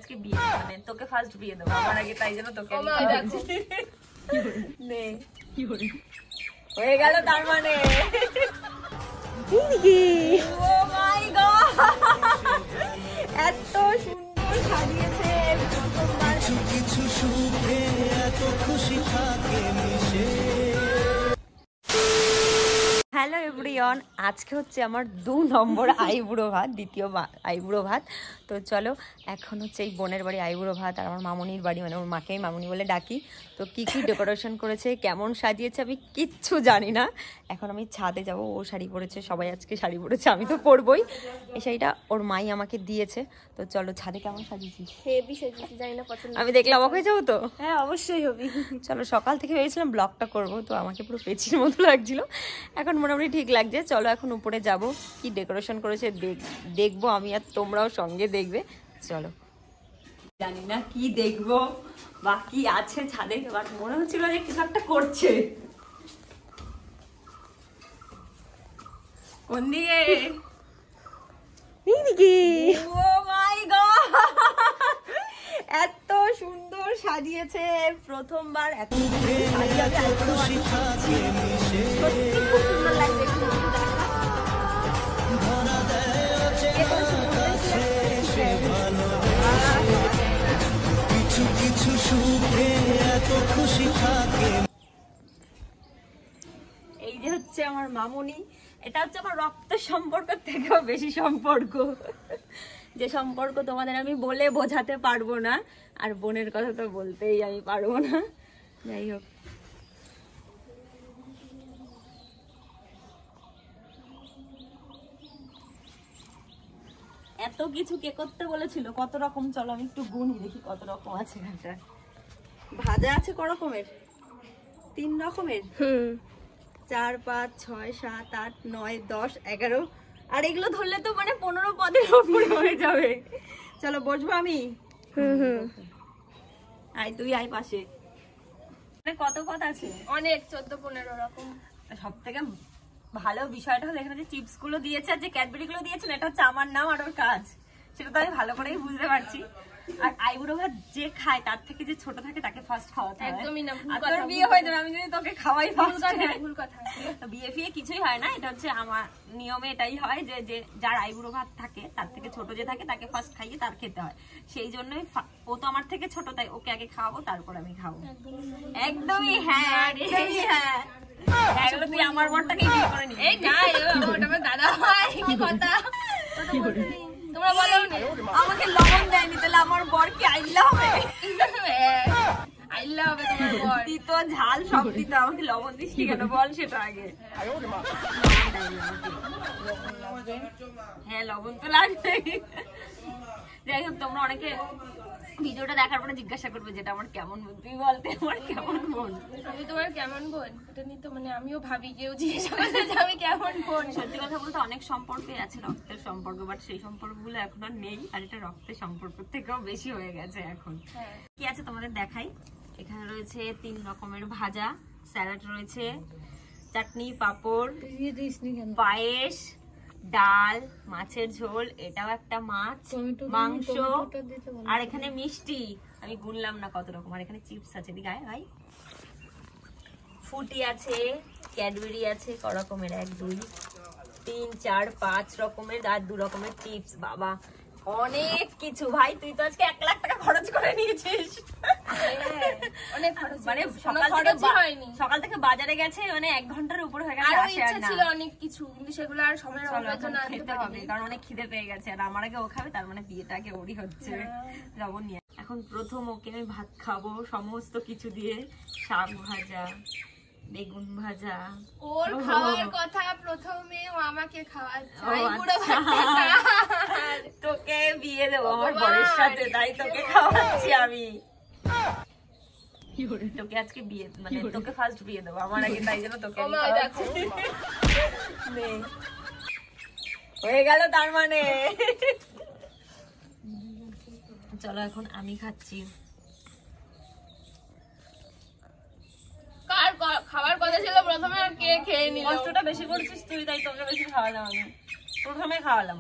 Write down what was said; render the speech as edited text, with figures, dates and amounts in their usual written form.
আজকে বিয়ে মানে তোকে ফার্স্ট বিয়ে দেবো আমার আগে, তাই জন্য তোকে নে হয়ে গেল তার মানে। ও মাই গড, এত সুন্দর সাজিয়েছে প্রথমবার। কিছু সুখে এত খুশি থাকে মিশে। হ্যালো এভরিওয়ান, আজকে হচ্ছে আমার 2 নম্বর আইবুড়ো ভাত, দ্বিতীয় আইবুড়ো ভাত। তো চলো এখন হচ্ছে এই বোনের বাড়ি আইবুড়ো ভাত, আর আমার মামনির বাড়ি, মানে ওর মাকে মামনি বলে ডাকি। তো কি কি ডেকোরেশন করেছে, কেমন সাজিয়েছে আমি কিচ্ছু জানি না। এখন আমি ছাদে যাব, ও শাড়ি পরেছে, সবাই আজকে শাড়ি পরেছে, আমি তো পরবই। এই শাড়িটা ওর মাই আমাকে দিয়েছে। তো চলো ছাদে কেমন সাজিয়েছিস? হেভি সাজিয়েছি, জানি না পছন্দ। আমি দেখলে অবাক হয়ে যাবো তো? হ্যাঁ অবশ্যই হবি। চলো, সকাল থেকে ভেবেছিলাম ব্লগটা করব, তো আমাকে পুরো পেচির মতো লাগছিল, এখন মোটামুটি ঠিক লাগছে। চলো এখন উপরে যাব, কি ডেকোরেশন করেছে দেখবো আমি, আর তোমরাও সঙ্গে দেখবে। চলো, জানি না কি দেখবো বা কি আছে ছাদে, বাট মনে হচ্ছিল যে কিছু একটা করছে। কোন দিকে? ও মাই গড, এত সুন্দর সাজিয়েছে প্রথমবার, এত সুন্দর লাগছে। কিছু সুখে এত খুশি থাকে। এই যে হচ্ছে আমার মামুনি, এটা হচ্ছে আমার রক্তের সম্পর্ক থেকেও বেশি সম্পর্ক, যে সম্পর্ক তোমাদের আমি বলে বোঝাতে পারবো না, আর বোনের কথা তো বলতেই আমি পারবো না। যাই হোক, এত কিছু কে করতে বলেছিল, কত রকম, চলো আমি একটু গুনি দেখি কত রকম আছে এখানটা। ভাজা আছে ক রকমের? 3 রকমের। 4 5 6 7 8 9 10 11, আর এগুলো ধরলে তো মানে 15 পদের উপরে হয়ে যাবে। চলো বসবো আমি। আয় তুই আয় পাশে। কত পদ আছে? অনেক, 14-15 রকম। সব থেকে ভালো বিষয়টা হলো এখানে যে চিপস গুলো দিয়েছে আর যে ক্যাডবেরি গুলো দিয়েছে, এটা হচ্ছে আমার নাম আর ওর কাজ, সেটা তো আমি ভালো করেই বুঝতে পারছি। আর আইবুড়ো ভাত যে খায় তার থেকে যে ছোট থাকে তাকে ফার্স্ট খাওয়াতে হয়। একদমই না, ভুল আর কথা। তোর বিয়ে হয়ে যাবে আমি যদি তোকে খাওয়াই ফার্স্ট। ভুল কথা। বিয়ে ফিয়ে কিছুই হয় না, এটা হচ্ছে আমার নিয়মে এটাই হয় যে যে যার আইবুড়ো ভাত থাকে তার থেকে ছোট যে থাকে তাকে ফার্স্ট খাইয়ে তার খেতে হয়। সেই জন্যই ও তো আমার থেকে ছোট, তাই ওকে আগে খাওয়াবো, তারপর আমি খাবো। একদমই হ্যাঁ, একদমই হ্যাঁ। তুই আমার বরটাকে বিয়ে করে নি? এই না, ওটা আমার দাদা হয়। কি কথা তোমরা বলো না। আমাকে লবণ দেয়নি, তাহলে আমার বর কি আইলা হবে? আইলা হবে তোমার বর। তিতো ঝাল সব দিতে, আমাকে লবণ দিস কেন বল সেটা আগে। হ্যাঁ লবণ তো লাগবে। যাই হোক, তোমরা অনেকে ভিডিওটা দেখার পরে জিজ্ঞাসা করবে যেটা আমার কেমন বোন, তুই বলতে আমার কেমন বোন। আমি তোমার কেমন বোন এটা নিয়ে তো মানে আমিও ভাবি, কেউ জিজ্ঞাসা করতে যে আমি কেমন বোন। সত্যি কথা বলতে অনেক সম্পর্কে আছে রক্তের সম্পর্ক, বাট সেই সম্পর্কগুলো এখন আর নেই, আর এটা রক্তের সম্পর্ক থেকেও বেশি হয়ে গেছে এখন। কি আছে তোমাদের দেখাই। এখানে রয়েছে 3 রকমের ভাজা, স্যালাড রয়েছে, চাটনি, পাঁপড়, পায়েস, ডাল, মাছের ঝোল, এটাও একটা মাছ, মাংস, আর এখানে মিষ্টি আমি গুনলাম না কত রকম, আর এখানে চিপস আছে। দিঘায় ভাই ফুটি আছে, ক্যাডবেরি আছে, ক রকমের 1 2 3 4 5 রকমের, আর 2 রকমের চিপস। বাবা অনেক কিছু ভাই, তুই তো আজকে 1 লাখ টাকা খরচ করে নিয়েছিস। অনেক খরচ, মানে সকাল থেকে বাজারে গেছে, মানে 1 ঘন্টার উপর হয়ে গেছে। আর ইচ্ছা ছিল অনেক কিছু, কিন্তু সেগুলো আর সময়ের অভাবের জন্য আনতে পারিনি, কারণ অনেক খিদে পেয়ে গেছে, আর আমার আগে ও খাবে, তার মানে বিয়েটা আগে ওরই হচ্ছে। যাবো নিয়ে এখন প্রথম ওকে আমি ভাত খাবো সমস্ত কিছু দিয়ে, শাক ভাজা, বেগুন ভাজা। ওর খাওয়ার কথা প্রথমে ও আমাকে খাওয়াচ্ছে, তোকে বিয়ে দেবো আমার বরের সাথে, তাই তোকে খাওয়াচ্ছি আমি। তোকে আজকে বিয়ে মানে তোকে ফার্স্ট বিয়ে দেবো আমার আগে, তাই জন্য তোকে হয়ে গেল তার মানে। চলো এখন আমি খাচ্ছি। খাবার কথা ছিল প্রথমে, আর কে খেয়ে নিল। কষ্টটা বেশি করছিস তুই, তাই তোকে বেশি খাওয়ালাম আমি, প্রথমে খাওয়ালাম।